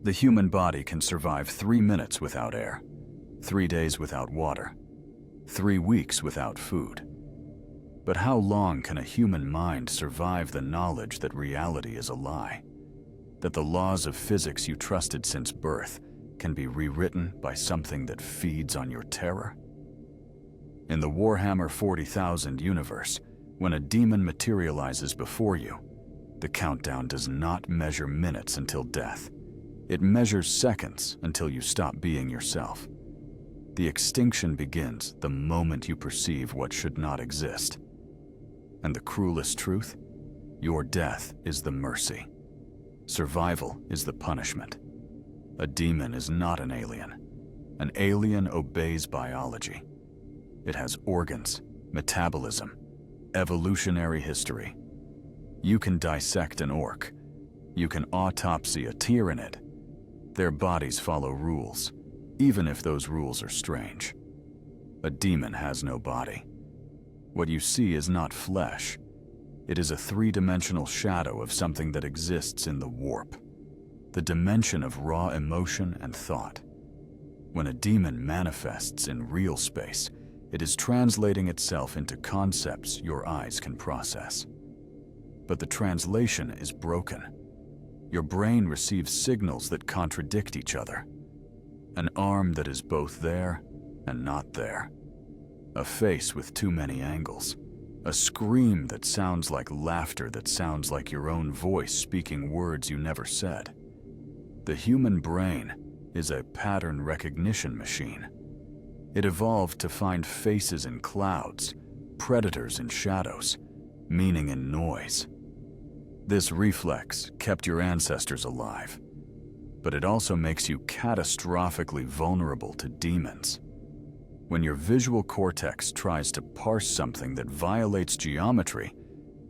The human body can survive 3 minutes without air, 3 days without water, 3 weeks without food. But how long can a human mind survive the knowledge that reality is a lie? That the laws of physics you trusted since birth can be rewritten by something that feeds on your terror? In the Warhammer 40,000 universe, when a demon materializes before you, the countdown does not measure minutes until death. It measures seconds until you stop being yourself. The extinction begins the moment you perceive what should not exist. And the cruelest truth? Your death is the mercy. Survival is the punishment. A demon is not an alien. An alien obeys biology. It has organs, metabolism, evolutionary history. You can dissect an orc. You can autopsy a Tyranid. Their bodies follow rules, even if those rules are strange. A demon has no body. What you see is not flesh. It is a 3-dimensional shadow of something that exists in the warp, the dimension of raw emotion and thought. When a demon manifests in real space, it is translating itself into concepts your eyes can process. But the translation is broken. Your brain receives signals that contradict each other. An arm that is both there and not there. A face with too many angles. A scream that sounds like laughter that sounds like your own voice speaking words you never said. The human brain is a pattern recognition machine. It evolved to find faces in clouds, predators in shadows, meaning in noise. This reflex kept your ancestors alive, but it also makes you catastrophically vulnerable to demons. When your visual cortex tries to parse something that violates geometry,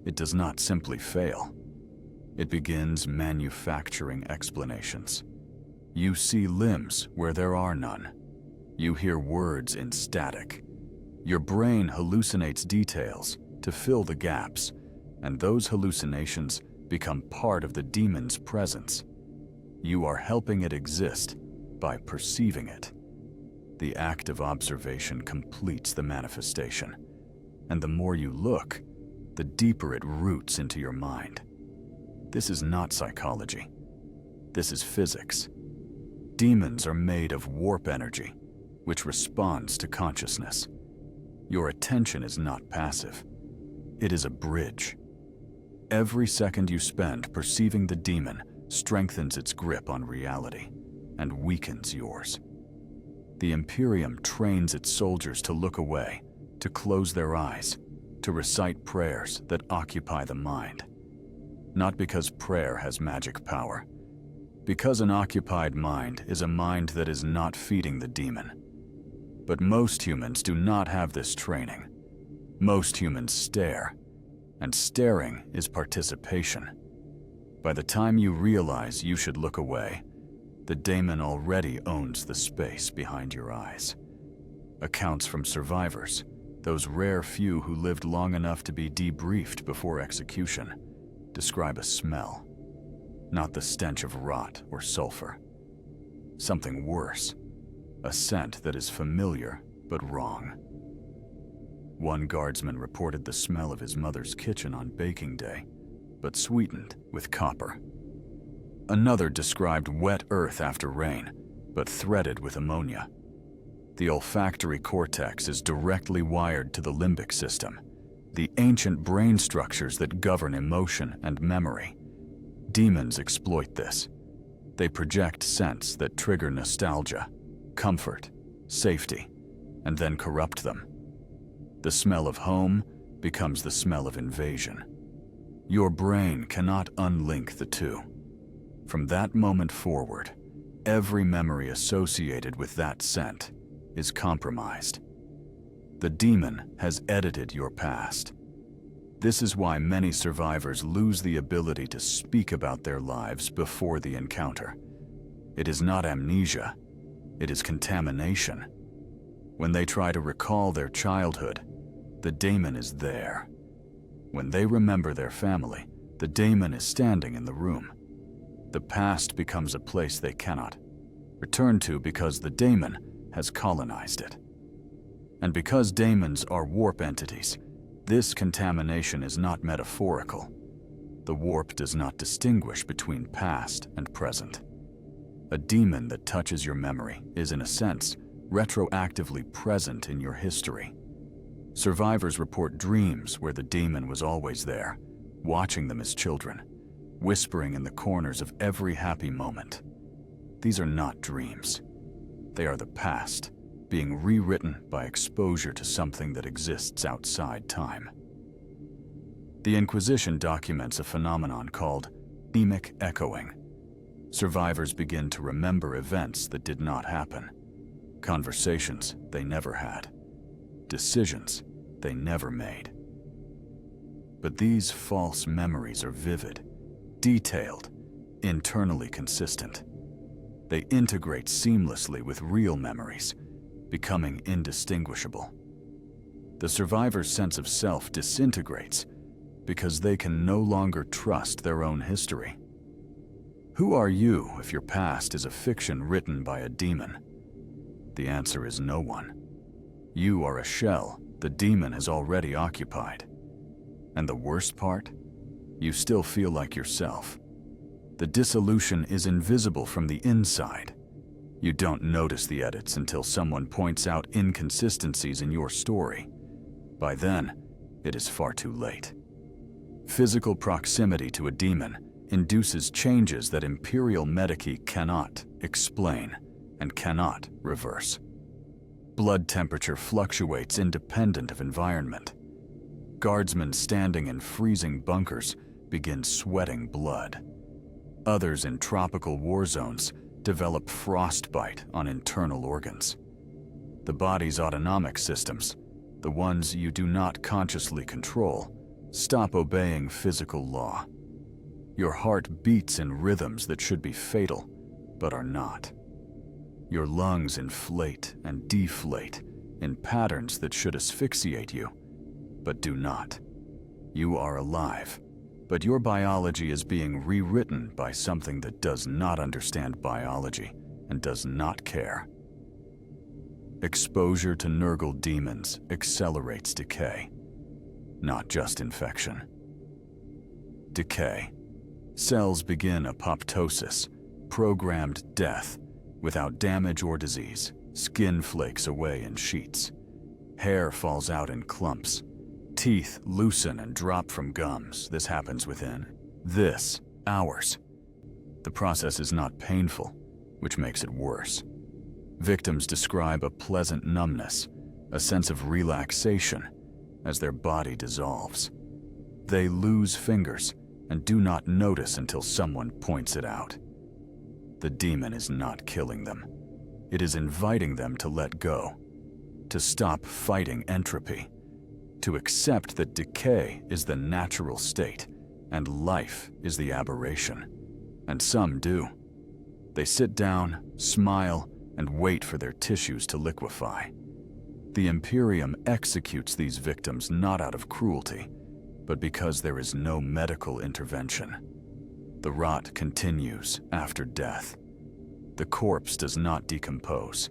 it does not simply fail. It begins manufacturing explanations. You see limbs where there are none. You hear words in static. Your brain hallucinates details to fill the gaps, and those hallucinations become part of the demon's presence. You are helping it exist by perceiving it. The act of observation completes the manifestation, and the more you look, the deeper it roots into your mind. This is not psychology. This is physics. Demons are made of warp energy, which responds to consciousness. Your attention is not passive. It is a bridge. Every second you spend perceiving the demon strengthens its grip on reality and weakens yours. The Imperium trains its soldiers to look away, to close their eyes, to recite prayers that occupy the mind. Not because prayer has magic power, because an occupied mind is a mind that is not feeding the demon. But most humans do not have this training. Most humans stare, and staring is participation. By the time you realize you should look away, the Daemon already owns the space behind your eyes. Accounts from survivors, those rare few who lived long enough to be debriefed before execution, describe a smell, not the stench of rot or sulfur. Something worse, a scent that is familiar but wrong. One guardsman reported the smell of his mother's kitchen on baking day, but sweetened with copper. Another described wet earth after rain, but threaded with ammonia. The olfactory cortex is directly wired to the limbic system, the ancient brain structures that govern emotion and memory. Demons exploit this. They project scents that trigger nostalgia, comfort, safety, and then corrupt them. The smell of home becomes the smell of invasion. Your brain cannot unlink the two. From that moment forward, every memory associated with that scent is compromised. The demon has edited your past. This is why many survivors lose the ability to speak about their lives before the encounter. It is not amnesia, it is contamination. When they try to recall their childhood, the Daemon is there. When they remember their family, the Daemon is standing in the room. The past becomes a place they cannot return to because the Daemon has colonized it. And because Daemons are warp entities, this contamination is not metaphorical. The warp does not distinguish between past and present. A demon that touches your memory is, in a sense, retroactively present in your history. Survivors report dreams where the demon was always there, watching them as children, whispering in the corners of every happy moment. These are not dreams. They are the past, being rewritten by exposure to something that exists outside time. The Inquisition documents a phenomenon called mnemic echoing. Survivors begin to remember events that did not happen, conversations they never had, decisions they never made. But these false memories are vivid, detailed, internally consistent. They integrate seamlessly with real memories, becoming indistinguishable. The survivor's sense of self disintegrates because they can no longer trust their own history. Who are you if your past is a fiction written by a demon? The answer is no one. You are a shell the demon has already occupied. And the worst part? You still feel like yourself. The dissolution is invisible from the inside. You don't notice the edits until someone points out inconsistencies in your story. By then, it is far too late. Physical proximity to a demon induces changes that Imperial Medici cannot explain and cannot reverse. Blood temperature fluctuates independent of environment. Guardsmen standing in freezing bunkers begin sweating blood. Others in tropical war zones develop frostbite on internal organs. The body's autonomic systems, the ones you do not consciously control, stop obeying physical law. Your heart beats in rhythms that should be fatal, but are not. Your lungs inflate and deflate in patterns that should asphyxiate you, but do not. You are alive, but your biology is being rewritten by something that does not understand biology and does not care. Exposure to Nurgle demons accelerates decay, not just infection. Decay. Cells begin apoptosis, programmed death, without damage or disease. Skin flakes away in sheets. Hair falls out in clumps. Teeth loosen and drop from gums. This happens within hours. The process is not painful, which makes it worse. Victims describe a pleasant numbness, a sense of relaxation, as their body dissolves. They lose fingers and do not notice until someone points it out. The demon is not killing them. It is inviting them to let go, to stop fighting entropy, to accept that decay is the natural state and life is the aberration. And some do. They sit down, smile, and wait for their tissues to liquefy. The Imperium executes these victims not out of cruelty, but because there is no medical intervention. The rot continues after death. The corpse does not decompose.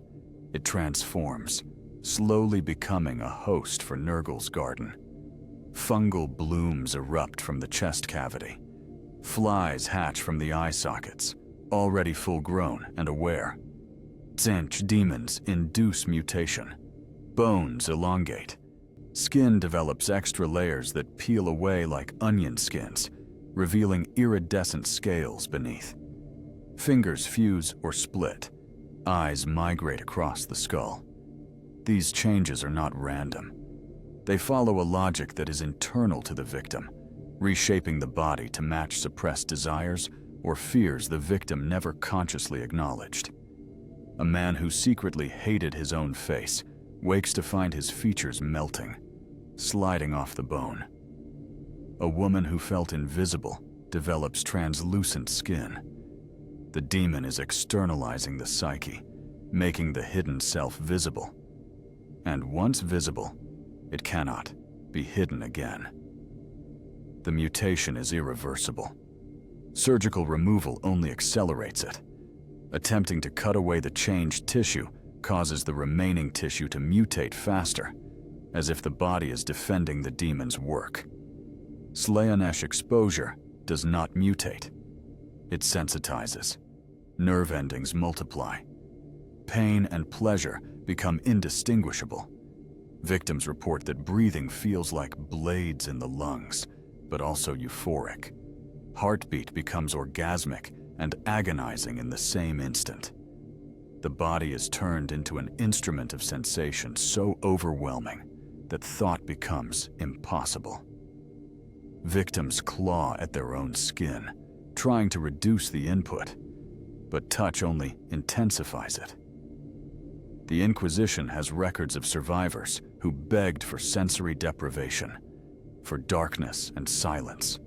It transforms, slowly becoming a host for Nurgle's garden. Fungal blooms erupt from the chest cavity. Flies hatch from the eye sockets, already full-grown and aware. Tzeentch demons induce mutation. Bones elongate. Skin develops extra layers that peel away like onion skins, revealing iridescent scales beneath. Fingers fuse or split. Eyes migrate across the skull. These changes are not random. They follow a logic that is internal to the victim, reshaping the body to match suppressed desires or fears the victim never consciously acknowledged. A man who secretly hated his own face wakes to find his features melting, sliding off the bone. A woman who felt invisible develops translucent skin. The demon is externalizing the psyche, making the hidden self visible. And once visible, it cannot be hidden again. The mutation is irreversible. Surgical removal only accelerates it. Attempting to cut away the changed tissue causes the remaining tissue to mutate faster, as if the body is defending the demon's work. Slanesh exposure does not mutate. It sensitizes. Nerve endings multiply. Pain and pleasure become indistinguishable. Victims report that breathing feels like blades in the lungs, but also euphoric. Heartbeat becomes orgasmic and agonizing in the same instant. The body is turned into an instrument of sensation so overwhelming that thought becomes impossible. Victims claw at their own skin, trying to reduce the input, but touch only intensifies it. The Inquisition has records of survivors who begged for sensory deprivation, for darkness and silence,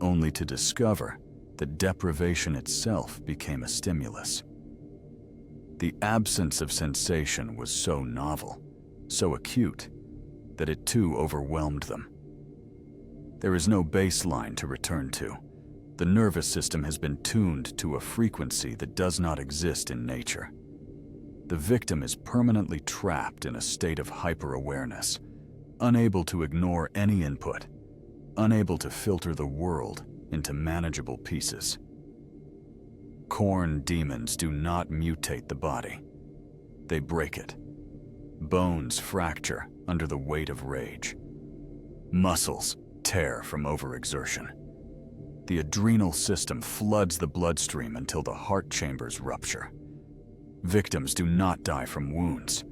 only to discover that deprivation itself became a stimulus. The absence of sensation was so novel, so acute, that it too overwhelmed them. There is no baseline to return to. The nervous system has been tuned to a frequency that does not exist in nature. The victim is permanently trapped in a state of hyper-awareness, unable to ignore any input, unable to filter the world into manageable pieces. Khorne demons do not mutate the body. They break it. Bones fracture under the weight of rage. Muscles tear from overexertion. The adrenal system floods the bloodstream until the heart chambers rupture. Victims do not die from wounds.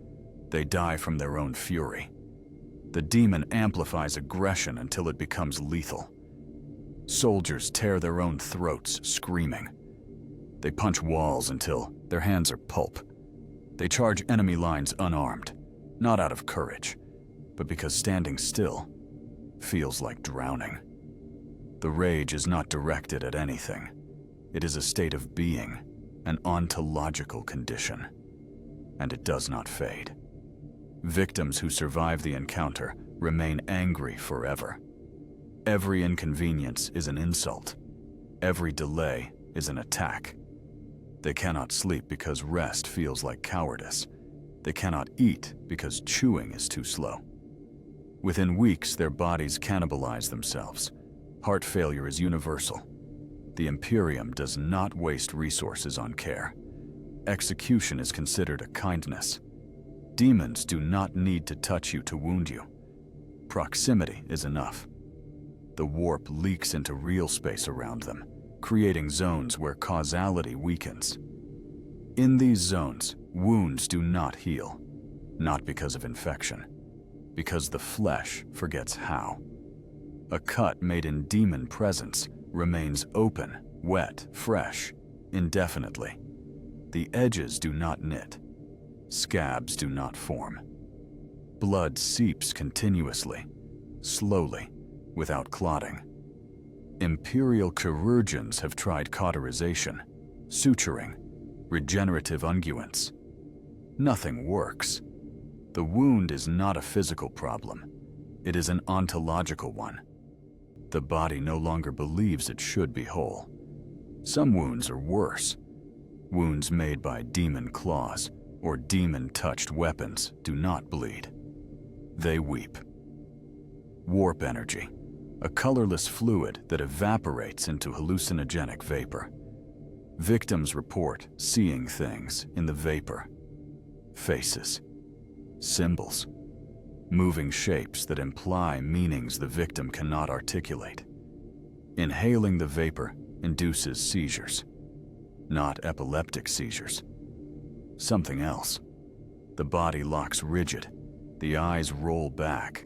They die from their own fury. The demon amplifies aggression until it becomes lethal. Soldiers tear their own throats, screaming. They punch walls until their hands are pulp. They charge enemy lines unarmed, not out of courage, but because standing still feels like drowning. The rage is not directed at anything. It is a state of being, an ontological condition, and it does not fade. Victims who survive the encounter remain angry forever. Every inconvenience is an insult. Every delay is an attack. They cannot sleep because rest feels like cowardice. They cannot eat because chewing is too slow. Within weeks, their bodies cannibalize themselves. Heart failure is universal. The Imperium does not waste resources on care. Execution is considered a kindness. Demons do not need to touch you to wound you. Proximity is enough. The warp leaks into real space around them, creating zones where causality weakens. In these zones, wounds do not heal, not because of infection, because the flesh forgets how. A cut made in demon presence remains open, wet, fresh, indefinitely. The edges do not knit. Scabs do not form. Blood seeps continuously, slowly, without clotting. Imperial chirurgeons have tried cauterization, suturing, regenerative unguents. Nothing works. The wound is not a physical problem. It is an ontological one. The body no longer believes it should be whole. Some wounds are worse. Wounds made by demon claws or demon-touched weapons do not bleed. They weep. Warp energy, a colorless fluid that evaporates into hallucinogenic vapor. Victims report seeing things in the vapor. Faces, symbols, moving shapes that imply meanings the victim cannot articulate. Inhaling the vapor induces seizures, not epileptic seizures. Something else. The body locks rigid, the eyes roll back,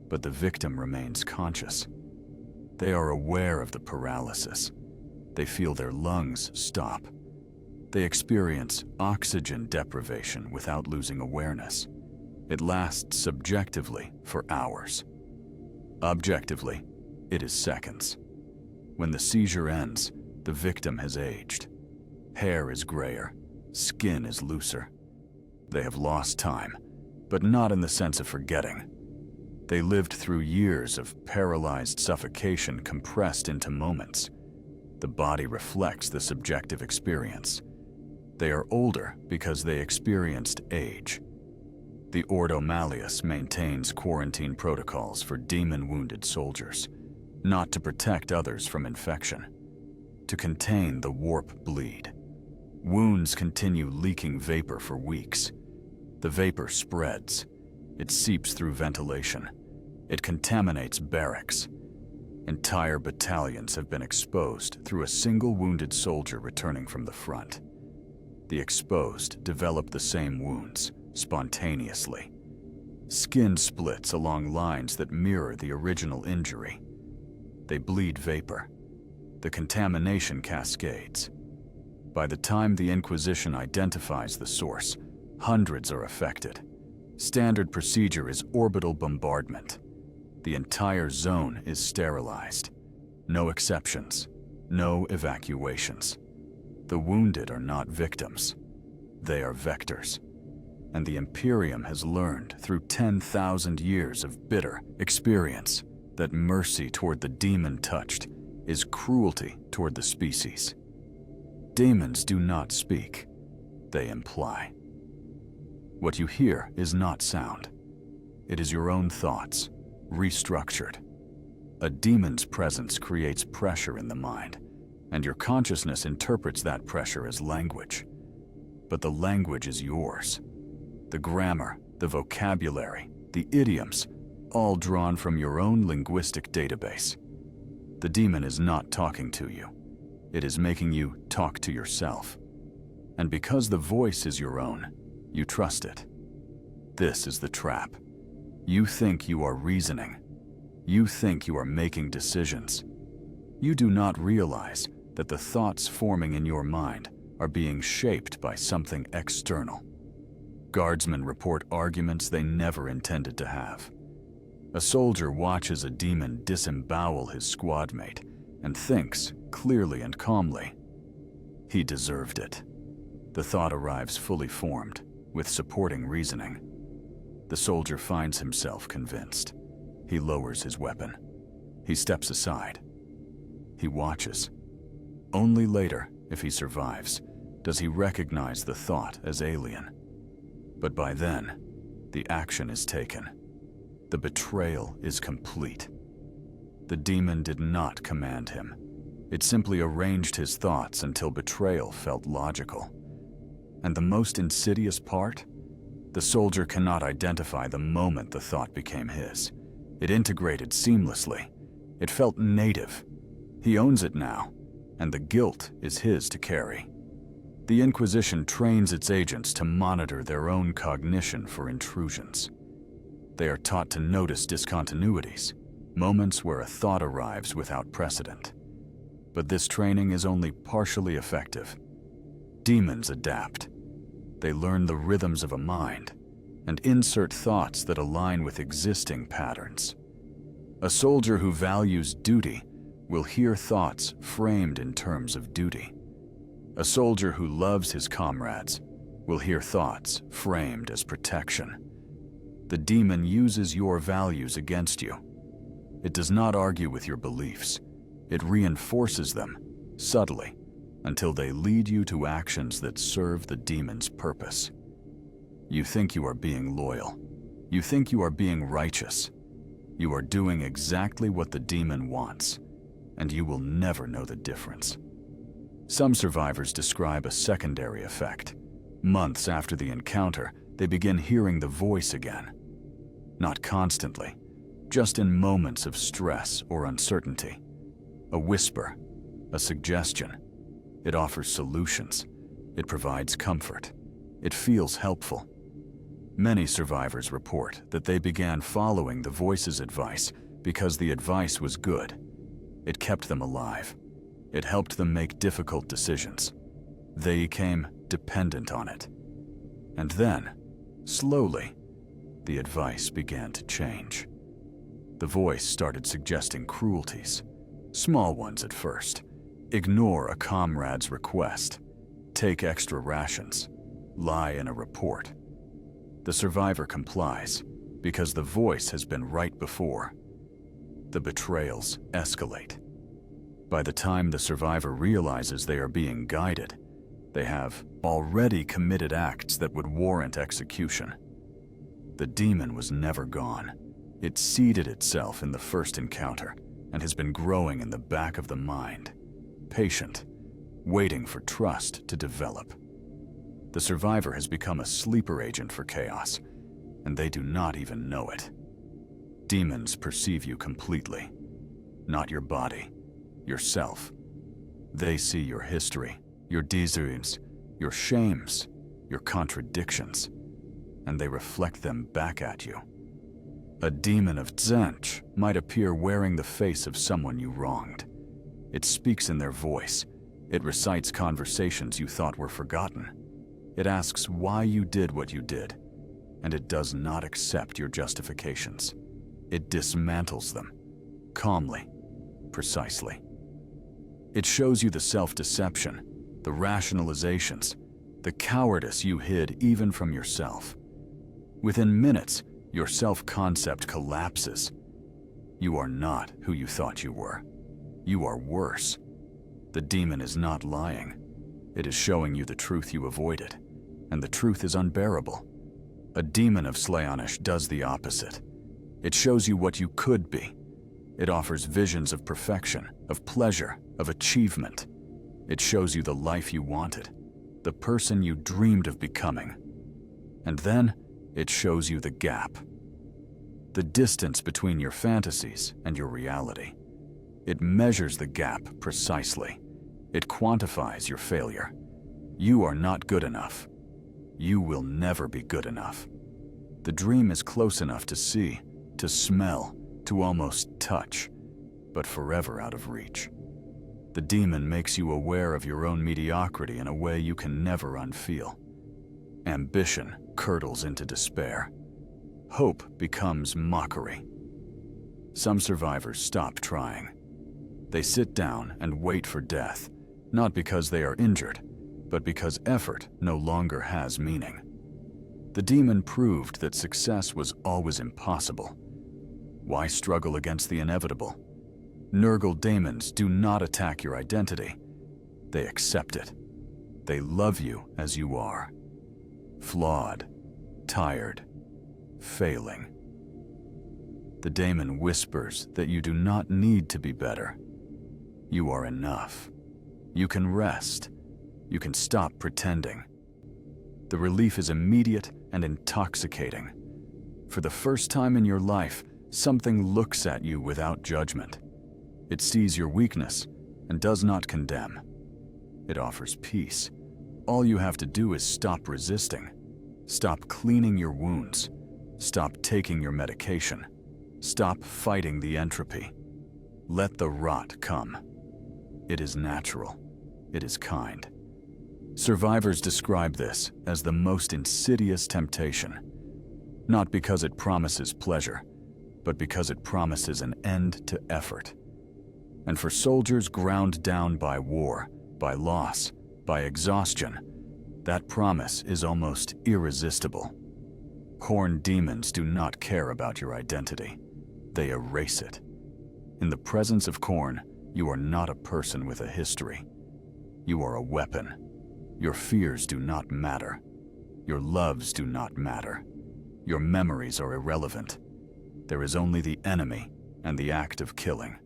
but the victim remains conscious. They are aware of the paralysis. They feel their lungs stop. They experience oxygen deprivation without losing awareness. It lasts subjectively for hours. Objectively, it is seconds. When the seizure ends, the victim has aged. Hair is grayer, skin is looser. They have lost time, but not in the sense of forgetting. They lived through years of paralyzed suffocation compressed into moments. The body reflects the subjective experience. They are older because they experienced age. The Ordo Malleus maintains quarantine protocols for demon-wounded soldiers, not to protect others from infection, to contain the warp bleed. Wounds continue leaking vapor for weeks. The vapor spreads. It seeps through ventilation. It contaminates barracks. Entire battalions have been exposed through a single wounded soldier returning from the front. The exposed develop the same wounds, spontaneously. Skin splits along lines that mirror the original injury. They bleed vapor. The contamination cascades. By the time the Inquisition identifies the source, hundreds are affected. Standard procedure is orbital bombardment. The entire zone is sterilized. No exceptions. No evacuations. The wounded are not victims. They are vectors. And the Imperium has learned through 10,000 years of bitter experience that mercy toward the demon touched is cruelty toward the species. Demons do not speak. They imply. What you hear is not sound. It is your own thoughts, restructured. A demon's presence creates pressure in the mind, and your consciousness interprets that pressure as language. But the language is yours. The grammar, the vocabulary, the idioms, all drawn from your own linguistic database. The demon is not talking to you. It is making you talk to yourself. And because the voice is your own, you trust it. This is the trap. You think you are reasoning. You think you are making decisions. You do not realize that the thoughts forming in your mind are being shaped by something external. Guardsmen report arguments they never intended to have. A soldier watches a demon disembowel his squad mate and thinks, clearly and calmly, he deserved it. The thought arrives fully formed, with supporting reasoning. The soldier finds himself convinced. He lowers his weapon. He steps aside. He watches. Only later, if he survives, does he recognize the thought as alien. But by then, the action is taken. The betrayal is complete. The demon did not command him. It simply arranged his thoughts until betrayal felt logical. And the most insidious part? The soldier cannot identify the moment the thought became his. It integrated seamlessly. It felt native. He owns it now, and the guilt is his to carry. The Inquisition trains its agents to monitor their own cognition for intrusions. They are taught to notice discontinuities, moments where a thought arrives without precedent. But this training is only partially effective. Demons adapt. They learn the rhythms of a mind and insert thoughts that align with existing patterns. A soldier who values duty will hear thoughts framed in terms of duty. A soldier who loves his comrades will hear thoughts framed as protection. The demon uses your values against you. It does not argue with your beliefs. It reinforces them, subtly, until they lead you to actions that serve the demon's purpose. You think you are being loyal. You think you are being righteous. You are doing exactly what the demon wants, and you will never know the difference. Some survivors describe a secondary effect. Months after the encounter, they begin hearing the voice again. Not constantly, just in moments of stress or uncertainty. A whisper, a suggestion. It offers solutions. It provides comfort. It feels helpful. Many survivors report that they began following the voice's advice because the advice was good. It kept them alive. It helped them make difficult decisions. They became dependent on it. And then, slowly, the advice began to change. The voice started suggesting cruelties, small ones at first. Ignore a comrade's request. Take extra rations. Lie in a report. The survivor complies because the voice has been right before. The betrayals escalate. By the time the survivor realizes they are being guided, they have already committed acts that would warrant execution. The demon was never gone. It seeded itself in the first encounter and has been growing in the back of the mind, patient, waiting for trust to develop. The survivor has become a sleeper agent for chaos, and they do not even know it. Demons perceive you completely, not your body, yourself. They see your history, your desires, your shames, your contradictions, and they reflect them back at you. A demon of Tzench might appear wearing the face of someone you wronged. It speaks in their voice. It recites conversations you thought were forgotten. It asks why you did what you did, and it does not accept your justifications. It dismantles them, calmly, precisely. It shows you the self-deception, the rationalizations, the cowardice you hid even from yourself. Within minutes, your self-concept collapses. You are not who you thought you were. You are worse. The demon is not lying. It is showing you the truth you avoided, and the truth is unbearable. A demon of Slaanesh does the opposite. It shows you what you could be. It offers visions of perfection, of pleasure, of achievement. It shows you the life you wanted, the person you dreamed of becoming. And then, it shows you the gap. The distance between your fantasies and your reality. It measures the gap precisely. It quantifies your failure. You are not good enough. You will never be good enough. The dream is close enough to see, to smell, to almost touch, but forever out of reach. The demon makes you aware of your own mediocrity in a way you can never unfeel. Ambition curdles into despair. Hope becomes mockery. Some survivors stop trying. They sit down and wait for death, not because they are injured, but because effort no longer has meaning. The demon proved that success was always impossible. Why struggle against the inevitable? Nurgle daemons do not attack your identity. They accept it. They love you as you are. Flawed, tired, failing. The daemon whispers that you do not need to be better. You are enough. You can rest. You can stop pretending. The relief is immediate and intoxicating. For the first time in your life, something looks at you without judgment. It sees your weakness and does not condemn. It offers peace. All you have to do is stop resisting. Stop cleaning your wounds. Stop taking your medication. Stop fighting the entropy. Let the rot come. It is natural. It is kind. Survivors describe this as the most insidious temptation, not because it promises pleasure, but because it promises an end to effort. And for soldiers ground down by war, by loss, by exhaustion, that promise is almost irresistible. Khorne demons do not care about your identity. They erase it. In the presence of Khorne, you are not a person with a history. You are a weapon. Your fears do not matter. Your loves do not matter. Your memories are irrelevant. There is only the enemy and the act of killing.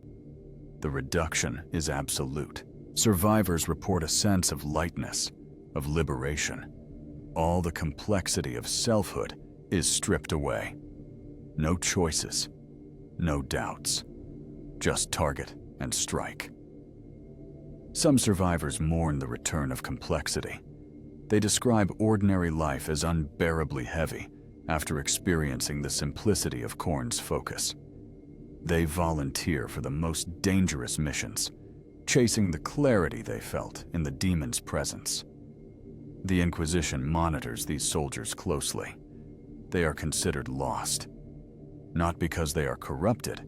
The reduction is absolute. Survivors report a sense of lightness, of liberation. All the complexity of selfhood is stripped away. No choices, no doubts. Just target and strike. Some survivors mourn the return of complexity. They describe ordinary life as unbearably heavy after experiencing the simplicity of Khorne's focus. They volunteer for the most dangerous missions, chasing the clarity they felt in the demon's presence. The Inquisition monitors these soldiers closely. They are considered lost, not because they are corrupted,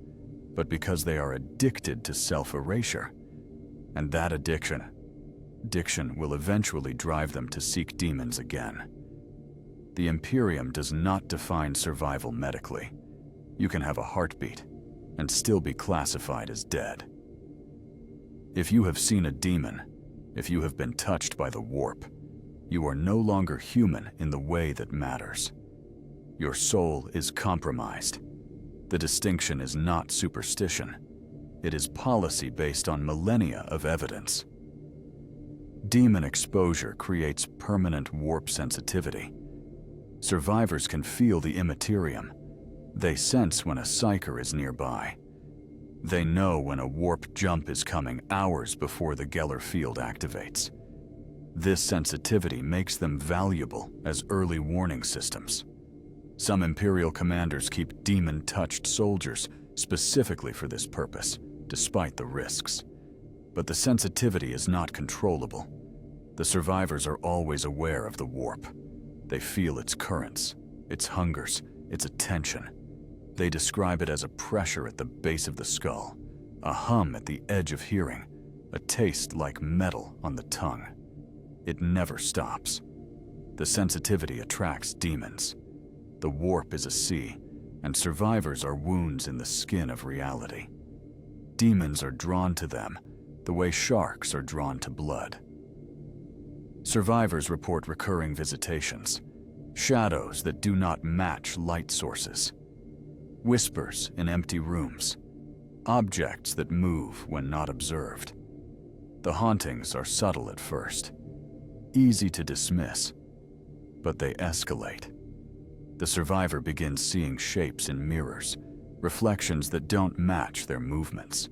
but because they are addicted to self-erasure. And that addiction will eventually drive them to seek demons again. The Imperium does not define survival medically. You can have a heartbeat and still be classified as dead. If you have seen a demon, if you have been touched by the warp, you are no longer human in the way that matters. Your soul is compromised. The distinction is not superstition. It is policy based on millennia of evidence. Demon exposure creates permanent warp sensitivity. Survivors can feel the immaterium. They sense when a psyker is nearby. They know when a warp jump is coming hours before the Geller field activates. This sensitivity makes them valuable as early warning systems. Some Imperial commanders keep demon-touched soldiers specifically for this purpose, despite the risks. But the sensitivity is not controllable. The survivors are always aware of the warp. They feel its currents, its hungers, its attention. They describe it as a pressure at the base of the skull, a hum at the edge of hearing, a taste like metal on the tongue. It never stops. The sensitivity attracts demons. The warp is a sea, and survivors are wounds in the skin of reality. Demons are drawn to them the way sharks are drawn to blood. Survivors report recurring visitations, shadows that do not match light sources, whispers in empty rooms, objects that move when not observed. The hauntings are subtle at first, easy to dismiss, but they escalate. The survivor begins seeing shapes in mirrors, reflections that don't match their movements.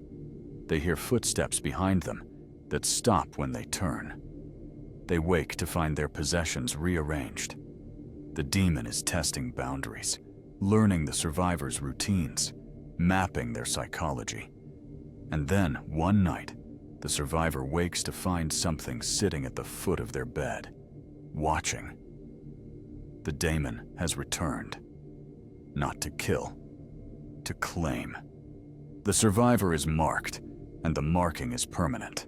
They hear footsteps behind them that stop when they turn. They wake to find their possessions rearranged. The demon is testing boundaries, learning the survivor's routines, mapping their psychology. And then, one night, the survivor wakes to find something sitting at the foot of their bed, watching. The Daemon has returned, not to kill, to claim. The survivor is marked, and the marking is permanent.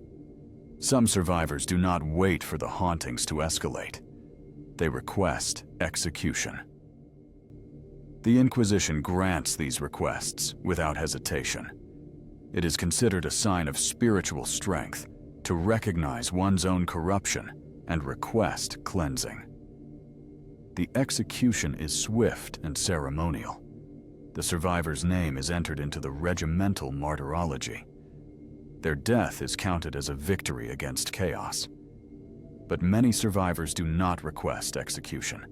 Some survivors do not wait for the hauntings to escalate. They request execution. The Inquisition grants these requests without hesitation. It is considered a sign of spiritual strength to recognize one's own corruption and request cleansing. The execution is swift and ceremonial. The survivor's name is entered into the regimental martyrology. Their death is counted as a victory against chaos. But many survivors do not request execution.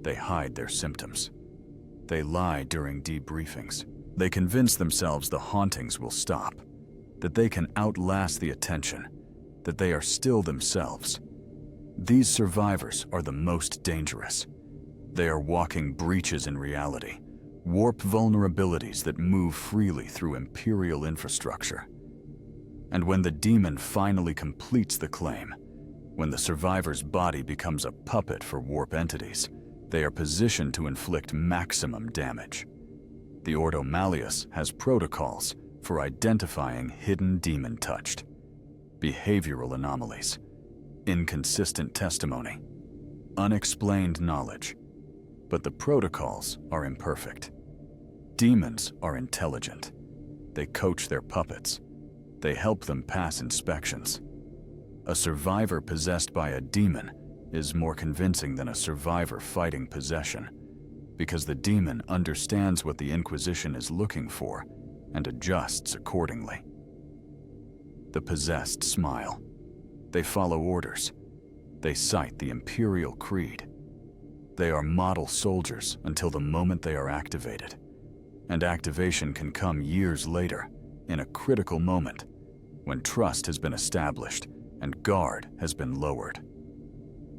They hide their symptoms. They lie during debriefings. They convince themselves the hauntings will stop, that they can outlast the attention, that they are still themselves. These survivors are the most dangerous. They are walking breaches in reality, warp vulnerabilities that move freely through Imperial infrastructure. And when the demon finally completes the claim, when the survivor's body becomes a puppet for warp entities, they are positioned to inflict maximum damage. The Ordo Malleus has protocols for identifying hidden demon-touched, behavioral anomalies, inconsistent testimony, unexplained knowledge. But the protocols are imperfect. Demons are intelligent. They coach their puppets. They help them pass inspections. A survivor possessed by a demon is more convincing than a survivor fighting possession, because the demon understands what the Inquisition is looking for and adjusts accordingly. The possessed smile. They follow orders. They cite the Imperial Creed. They are model soldiers until the moment they are activated. And activation can come years later, in a critical moment, when trust has been established and guard has been lowered.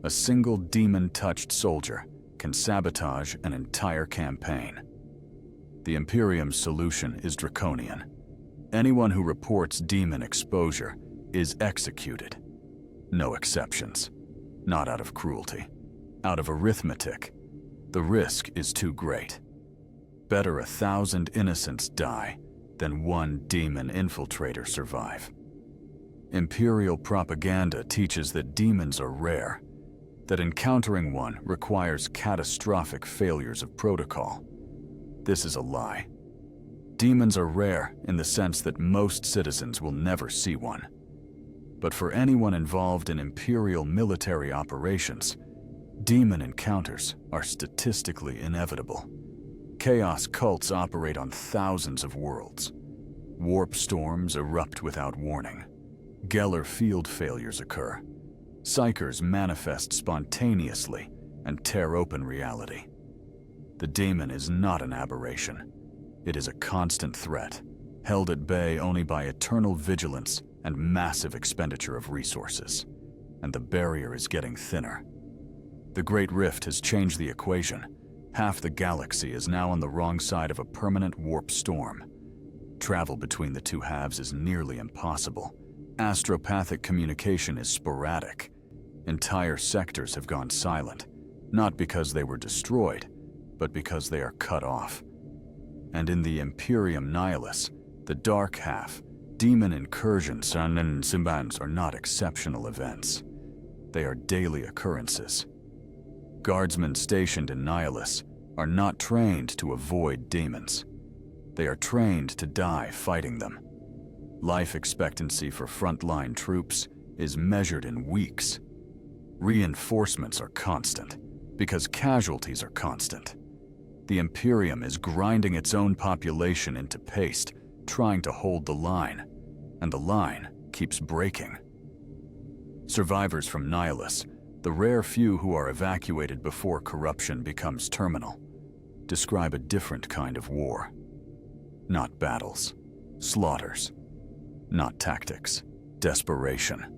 A single demon-touched soldier can sabotage an entire campaign. The Imperium's solution is draconian. Anyone who reports demon exposure is executed. No exceptions. Not out of cruelty. Out of arithmetic. The risk is too great. Better 1,000 innocents die than one demon infiltrator survive. Imperial propaganda teaches that demons are rare, that encountering one requires catastrophic failures of protocol. This is a lie. Demons are rare in the sense that most citizens will never see one. But for anyone involved in Imperial military operations, demon encounters are statistically inevitable. Chaos cults operate on thousands of worlds. Warp storms erupt without warning. Geller field failures occur. Psychers manifest spontaneously and tear open reality. The demon is not an aberration. It is a constant threat, held at bay only by eternal vigilance and massive expenditure of resources. And the barrier is getting thinner. The Great Rift has changed the equation. Half the galaxy is now on the wrong side of a permanent warp storm. Travel between the two halves is nearly impossible. Astropathic communication is sporadic. Entire sectors have gone silent, not because they were destroyed, but because they are cut off. And in the Imperium Nihilus, the dark half, demon incursions and simbans are not exceptional events. They are daily occurrences. Guardsmen stationed in Nihilus are not trained to avoid demons. They are trained to die fighting them. Life expectancy for frontline troops is measured in weeks. Reinforcements are constant, because casualties are constant. The Imperium is grinding its own population into paste, trying to hold the line, and the line keeps breaking. Survivors from Nihilus, the rare few who are evacuated before corruption becomes terminal, describe a different kind of war. Not battles, slaughters. Not tactics, desperation.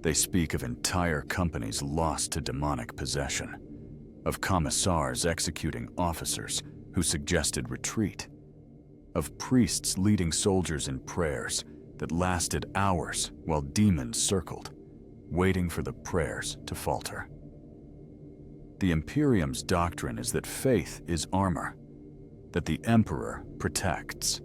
They speak of entire companies lost to demonic possession, of commissars executing officers who suggested retreat, of priests leading soldiers in prayers that lasted hours while demons circled, waiting for the prayers to falter. The Imperium's doctrine is that faith is armor, that the Emperor protects.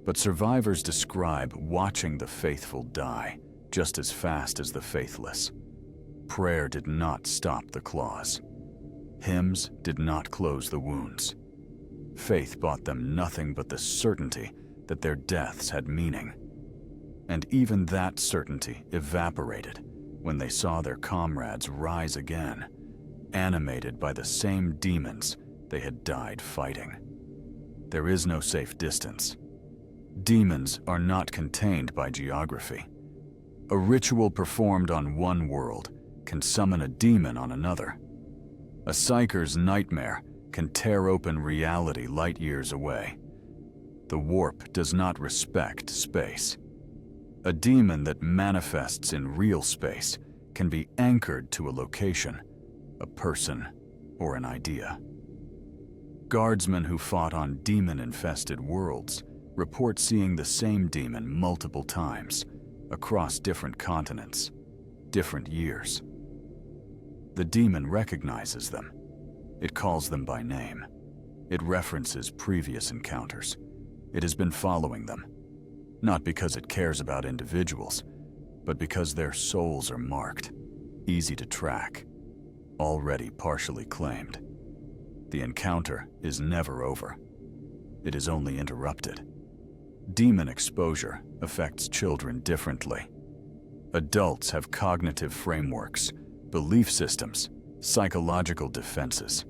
But survivors describe watching the faithful die just as fast as the faithless. Prayer did not stop the claws. Hymns did not close the wounds. Faith bought them nothing but the certainty that their deaths had meaning. And even that certainty evaporated when they saw their comrades rise again, animated by the same demons they had died fighting. There is no safe distance. Demons are not contained by geography. A ritual performed on one world can summon a demon on another. A psycher's nightmare can tear open reality light years away. The warp does not respect space. A demon that manifests in real space can be anchored to a location, a person, or an idea. Guardsmen who fought on demon-infested worlds report seeing the same demon multiple times, across different continents, different years. The demon recognizes them. It calls them by name. It references previous encounters. It has been following them, not because it cares about individuals, but because their souls are marked, easy to track, already partially claimed. The encounter is never over. It is only interrupted. Demon exposure affects children differently. Adults have cognitive frameworks, belief systems, psychological defenses.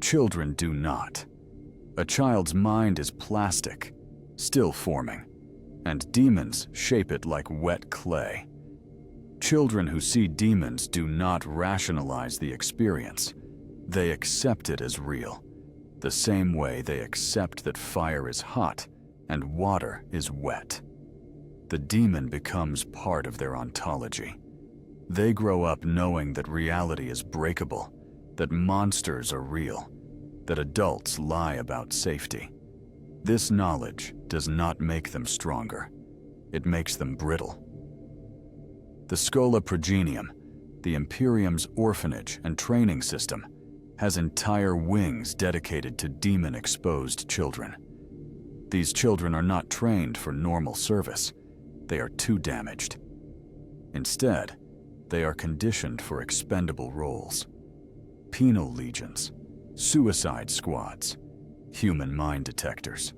Children do not. A child's mind is plastic, still forming, and demons shape it like wet clay. Children who see demons do not rationalize the experience. They accept it as real, the same way they accept that fire is hot and water is wet. The demon becomes part of their ontology. They grow up knowing that reality is breakable, that monsters are real, that adults lie about safety. This knowledge does not make them stronger. It makes them brittle. The Schola Progenium, the Imperium's orphanage and training system, has entire wings dedicated to demon-exposed children. These children are not trained for normal service. They are too damaged. Instead, they are conditioned for expendable roles. Penal legions, suicide squads, human mind detectors.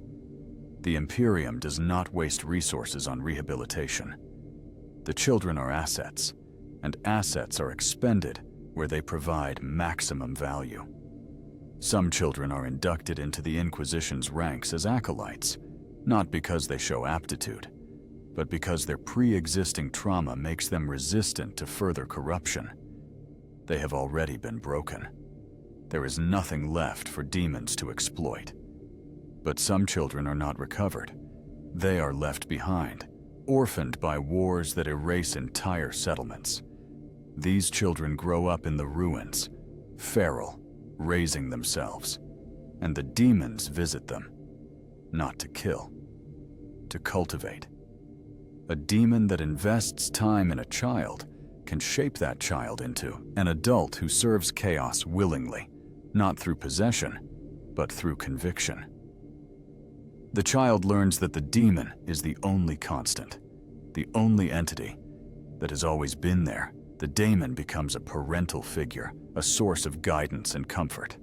The Imperium does not waste resources on rehabilitation. The children are assets, and assets are expended where they provide maximum value. Some children are inducted into the Inquisition's ranks as acolytes, not because they show aptitude, but because their pre-existing trauma makes them resistant to further corruption. They have already been broken. There is nothing left for demons to exploit. But some children are not recovered. They are left behind, orphaned by wars that erase entire settlements. These children grow up in the ruins, feral, raising themselves, and the demons visit them, not to kill, to cultivate. A demon that invests time in a child can shape that child into an adult who serves chaos willingly, not through possession, but through conviction. The child learns that the demon is the only constant, the only entity that has always been there. The daemon becomes a parental figure, a source of guidance and comfort.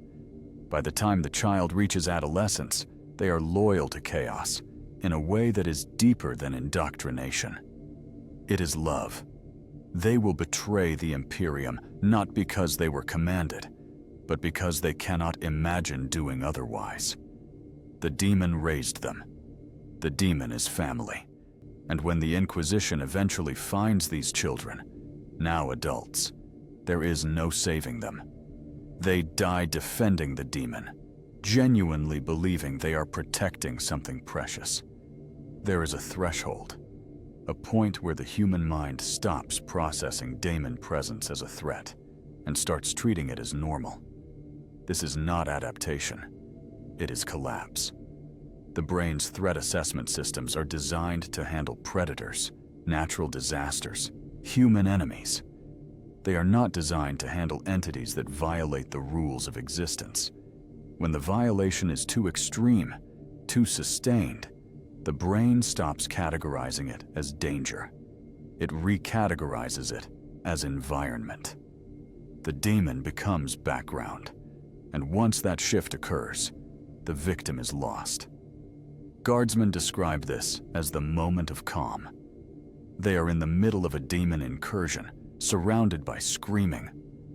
By the time the child reaches adolescence, they are loyal to chaos in a way that is deeper than indoctrination. It is love. They will betray the Imperium not because they were commanded, but because they cannot imagine doing otherwise. The demon raised them. The demon is family. And when the Inquisition eventually finds these children, now adults, there is no saving them. They die defending the demon, genuinely believing they are protecting something precious. There is a threshold, a point where the human mind stops processing Daemon presence as a threat and starts treating it as normal. This is not adaptation. It is collapse. The brain's threat assessment systems are designed to handle predators, natural disasters, human enemies. They are not designed to handle entities that violate the rules of existence. When the violation is too extreme, too sustained, the brain stops categorizing it as danger. It recategorizes it as environment. The demon becomes background, and once that shift occurs, the victim is lost. Guardsmen describe this as the moment of calm. They are in the middle of a demon incursion, surrounded by screaming,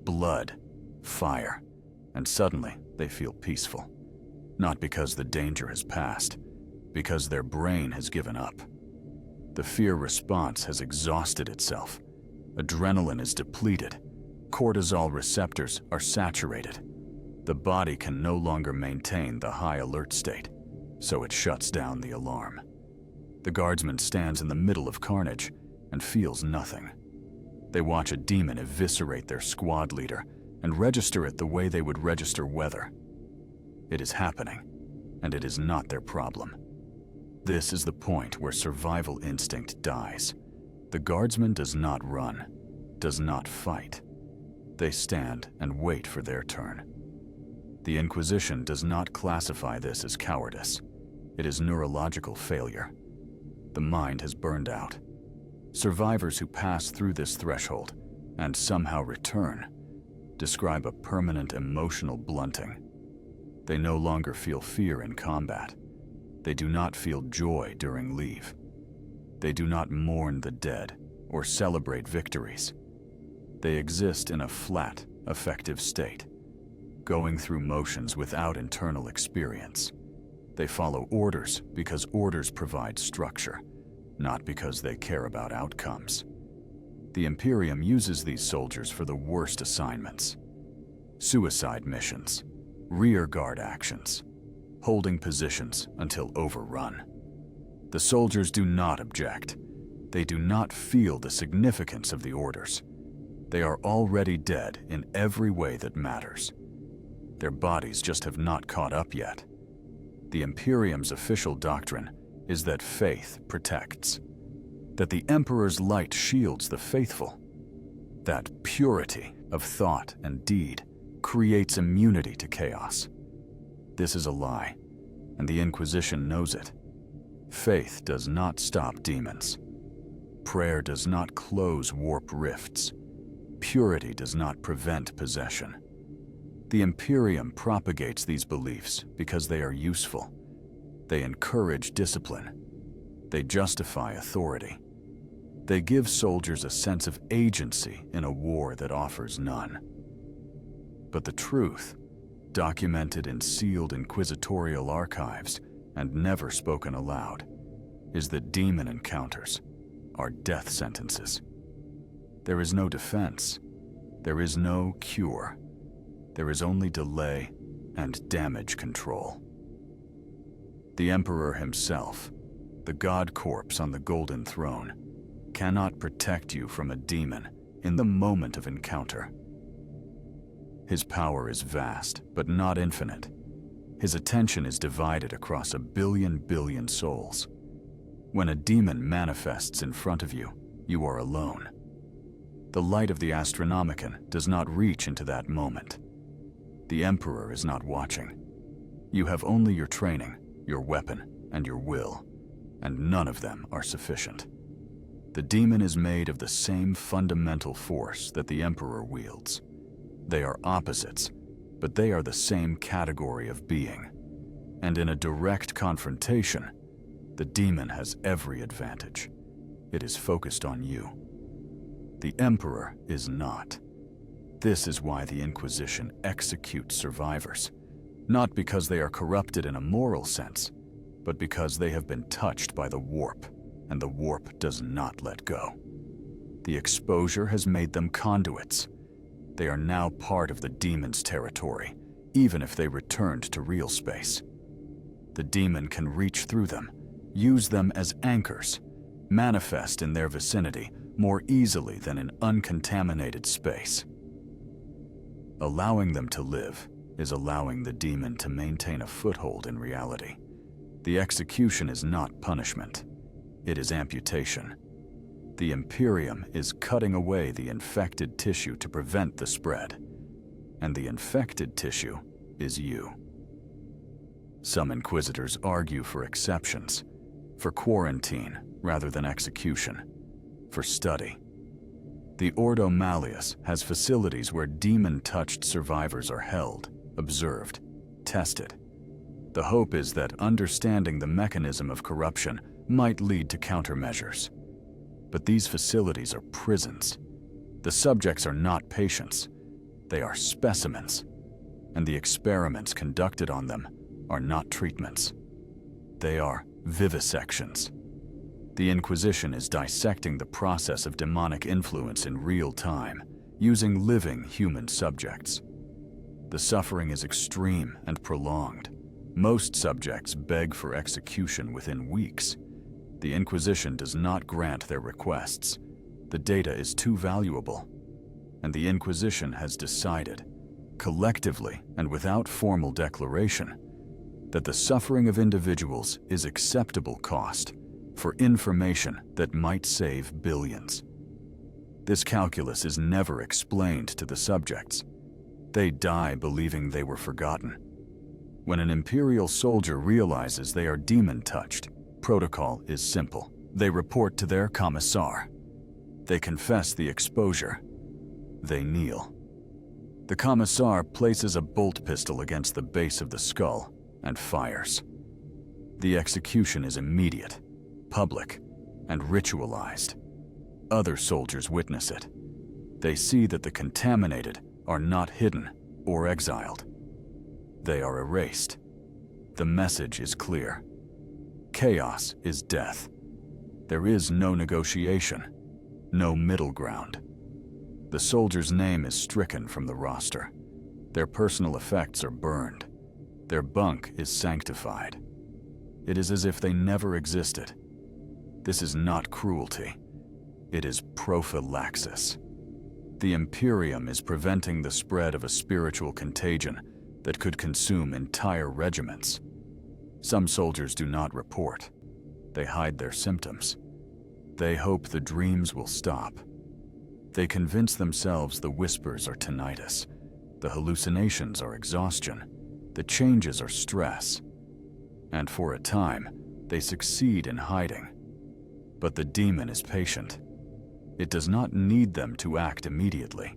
blood, fire, and suddenly they feel peaceful. Not because the danger has passed, because their brain has given up. The fear response has exhausted itself. Adrenaline is depleted. Cortisol receptors are saturated. The body can no longer maintain the high alert state, so it shuts down the alarm. The guardsman stands in the middle of carnage and feels nothing. They watch a demon eviscerate their squad leader and register it the way they would register weather. It is happening, and it is not their problem. This is the point where survival instinct dies. The guardsman does not run, does not fight. They stand and wait for their turn. The Inquisition does not classify this as cowardice. It is neurological failure. The mind has burned out. Survivors who pass through this threshold and somehow return describe a permanent emotional blunting. They no longer feel fear in combat. They do not feel joy during leave. They do not mourn the dead or celebrate victories. They exist in a flat, affective state, going through motions without internal experience. They follow orders because orders provide structure, not because they care about outcomes. The Imperium uses these soldiers for the worst assignments: suicide missions, rear guard actions, holding positions until overrun. The soldiers do not object. They do not feel the significance of the orders. They are already dead in every way that matters. Their bodies just have not caught up yet. The Imperium's official doctrine is that faith protects, that the Emperor's light shields the faithful, that purity of thought and deed creates immunity to chaos. This is a lie, and the Inquisition knows it. Faith does not stop demons. Prayer does not close warp rifts. Purity does not prevent possession. The Imperium propagates these beliefs because they are useful. They encourage discipline. They justify authority. They give soldiers a sense of agency in a war that offers none. But the truth, documented in sealed inquisitorial archives and never spoken aloud, is that demon encounters are death sentences. There is no defense. There is no cure. There is only delay and damage control. The Emperor himself, the god corpse on the golden throne, cannot protect you from a demon in the moment of encounter. His power is vast, but not infinite. His attention is divided across a billion souls. When a demon manifests in front of you, you are alone. The light of the Astronomicon does not reach into that moment. The Emperor is not watching. You have only your training, your weapon, and your will, and none of them are sufficient. The demon is made of the same fundamental force that the Emperor wields. They are opposites, but they are the same category of being. And in a direct confrontation, the demon has every advantage. It is focused on you. The Emperor is not. This is why the Inquisition executes survivors, not because they are corrupted in a moral sense, but because they have been touched by the warp, and the warp does not let go. The exposure has made them conduits. They are now part of the demon's territory, even if they returned to real space. The demon can reach through them, use them as anchors, manifest in their vicinity more easily than in uncontaminated space. Allowing them to live is allowing the demon to maintain a foothold in reality. The execution is not punishment. It is amputation. The Imperium is cutting away the infected tissue to prevent the spread, and the infected tissue is you. Some inquisitors argue for exceptions, for quarantine rather than execution, for study. The Ordo Malleus has facilities where demon-touched survivors are held, observed, tested. The hope is that understanding the mechanism of corruption might lead to countermeasures. But these facilities are prisons. The subjects are not patients. They are specimens. And the experiments conducted on them are not treatments. They are vivisections. The Inquisition is dissecting the process of demonic influence in real time, using living human subjects. The suffering is extreme and prolonged. Most subjects beg for execution within weeks. The Inquisition does not grant their requests. The data is too valuable. And the Inquisition has decided, collectively and without formal declaration, that the suffering of individuals is acceptable cost for information that might save billions. This calculus is never explained to the subjects. They die believing they were forgotten. When an Imperial soldier realizes they are demon-touched, protocol is simple. They report to their commissar. They confess the exposure. They kneel. The commissar places a bolt pistol against the base of the skull and fires. The execution is immediate, public, and ritualized. Other soldiers witness it. They see that the contaminated are not hidden or exiled. They are erased. The message is clear. Chaos is death. There is no negotiation, no middle ground. The soldier's name is stricken from the roster. Their personal effects are burned. Their bunk is sanctified. It is as if they never existed. This is not cruelty. It is prophylaxis. The Imperium is preventing the spread of a spiritual contagion that could consume entire regiments. Some soldiers do not report. They hide their symptoms. They hope the dreams will stop. They convince themselves the whispers are tinnitus, the hallucinations are exhaustion, the changes are stress. And for a time, they succeed in hiding. But the demon is patient. It does not need them to act immediately.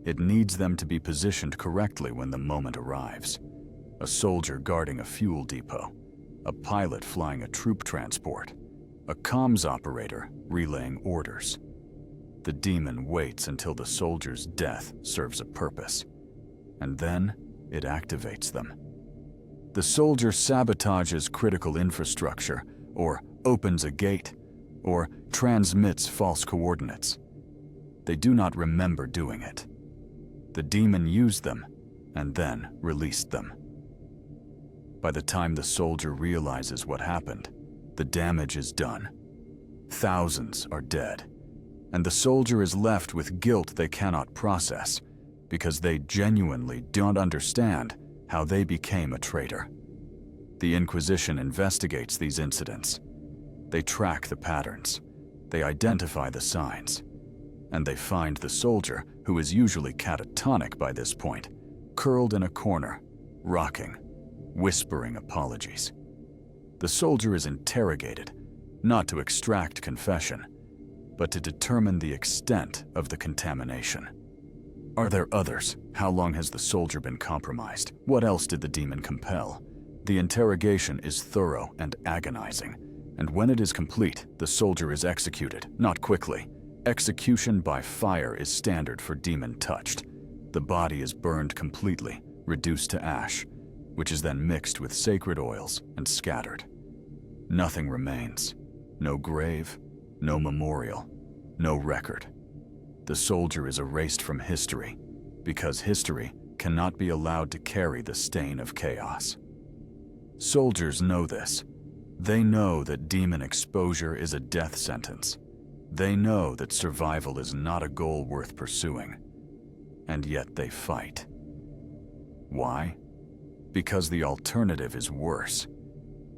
It needs them to be positioned correctly when the moment arrives. A soldier guarding a fuel depot, a pilot flying a troop transport, a comms operator relaying orders. The demon waits until the soldier's death serves a purpose, and then it activates them. The soldier sabotages critical infrastructure, or opens a gate, or transmits false coordinates. They do not remember doing it. The demon used them and then released them. By the time the soldier realizes what happened, the damage is done. Thousands are dead, and the soldier is left with guilt they cannot process because they genuinely don't understand how they became a traitor. The Inquisition investigates these incidents. They track the patterns, they identify the signs, and they find the soldier, who is usually catatonic by this point, curled in a corner, rocking, whispering apologies. The soldier is interrogated, not to extract confession, but to determine the extent of the contamination. Are there others? How long has the soldier been compromised? What else did the demon compel? The interrogation is thorough and agonizing, and when it is complete, the soldier is executed, not quickly. Execution by fire is standard for demon touched. The body is burned completely, reduced to ash, which is then mixed with sacred oils and scattered. Nothing remains. No grave, no memorial, no record. The soldier is erased from history because history cannot be allowed to carry the stain of chaos. Soldiers know this. They know that demon exposure is a death sentence. They know that survival is not a goal worth pursuing, and yet they fight. Why? Because the alternative is worse.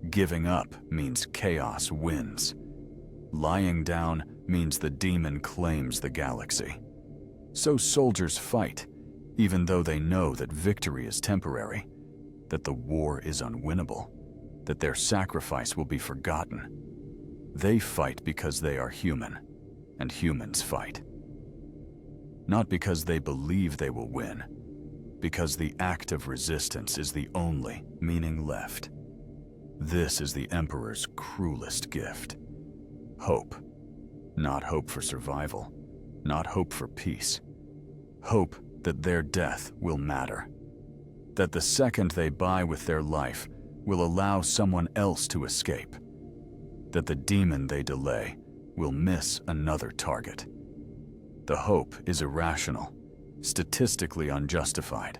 Giving up means chaos wins. Lying down means the demon claims the galaxy. So soldiers fight, even though they know that victory is temporary, that the war is unwinnable, that their sacrifice will be forgotten. They fight because they are human, and humans fight. Not because they believe they will win, because the act of resistance is the only meaning left. This is the Emperor's cruelest gift. Hope. Not hope for survival, not hope for peace. Hope that their death will matter. That the second they buy with their life will allow someone else to escape. That the demon they delay will miss another target. The hope is irrational, statistically unjustified,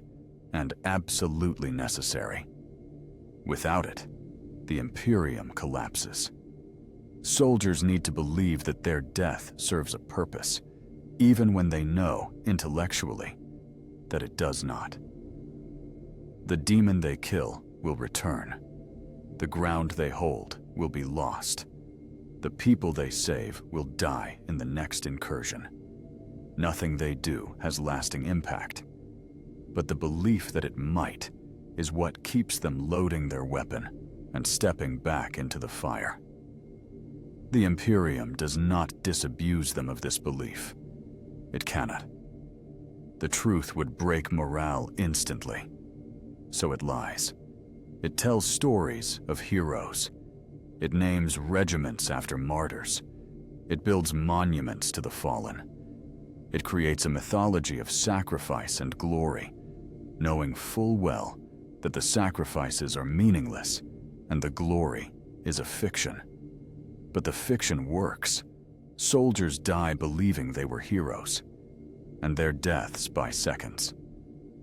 and absolutely necessary. Without it, the Imperium collapses. Soldiers need to believe that their death serves a purpose, even when they know, intellectually, that it does not. The demon they kill will return. The ground they hold will be lost. The people they save will die in the next incursion. Nothing they do has lasting impact, but the belief that it might is what keeps them loading their weapon and stepping back into the fire. The Imperium does not disabuse them of this belief. It cannot. The truth would break morale instantly. So it lies. It tells stories of heroes. It names regiments after martyrs. It builds monuments to the fallen. It creates a mythology of sacrifice and glory, knowing full well that the sacrifices are meaningless and the glory is a fiction. But the fiction works. Soldiers die believing they were heroes, and their deaths by seconds.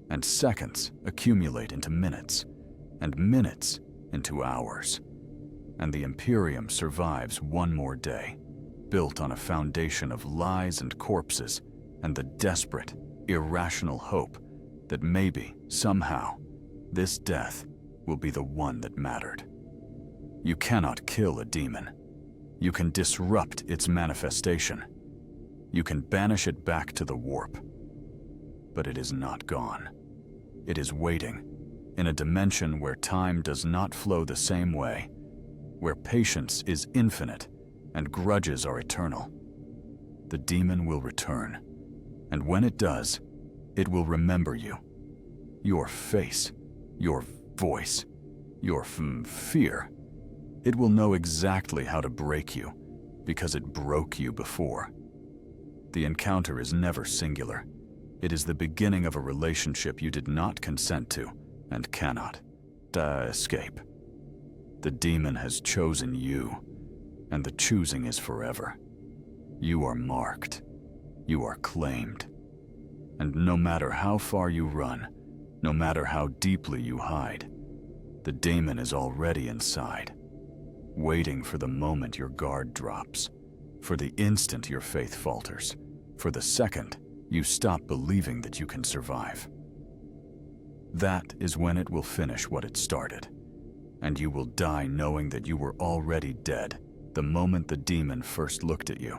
And seconds accumulate into minutes, and minutes into hours. And the Imperium survives one more day, built on a foundation of lies and corpses and the desperate, irrational hope that maybe, somehow, this death will be the one that mattered. You cannot kill a demon. You can disrupt its manifestation. You can banish it back to the warp. But it is not gone. It is waiting, in a dimension where time does not flow the same way, where patience is infinite and grudges are eternal. The demon will return, and when it does, it will remember you. Your face, your voice, your fear. It will know exactly how to break you, because it broke you before. The encounter is never singular. It is the beginning of a relationship you did not consent to and cannot escape. The demon has chosen you, and the choosing is forever. You are marked. You are claimed. And no matter how far you run, no matter how deeply you hide, the demon is already inside, waiting for the moment your guard drops, for the instant your faith falters, for the second you stop believing that you can survive. That is when it will finish what it started, and you will die knowing that you were already dead the moment the demon first looked at you.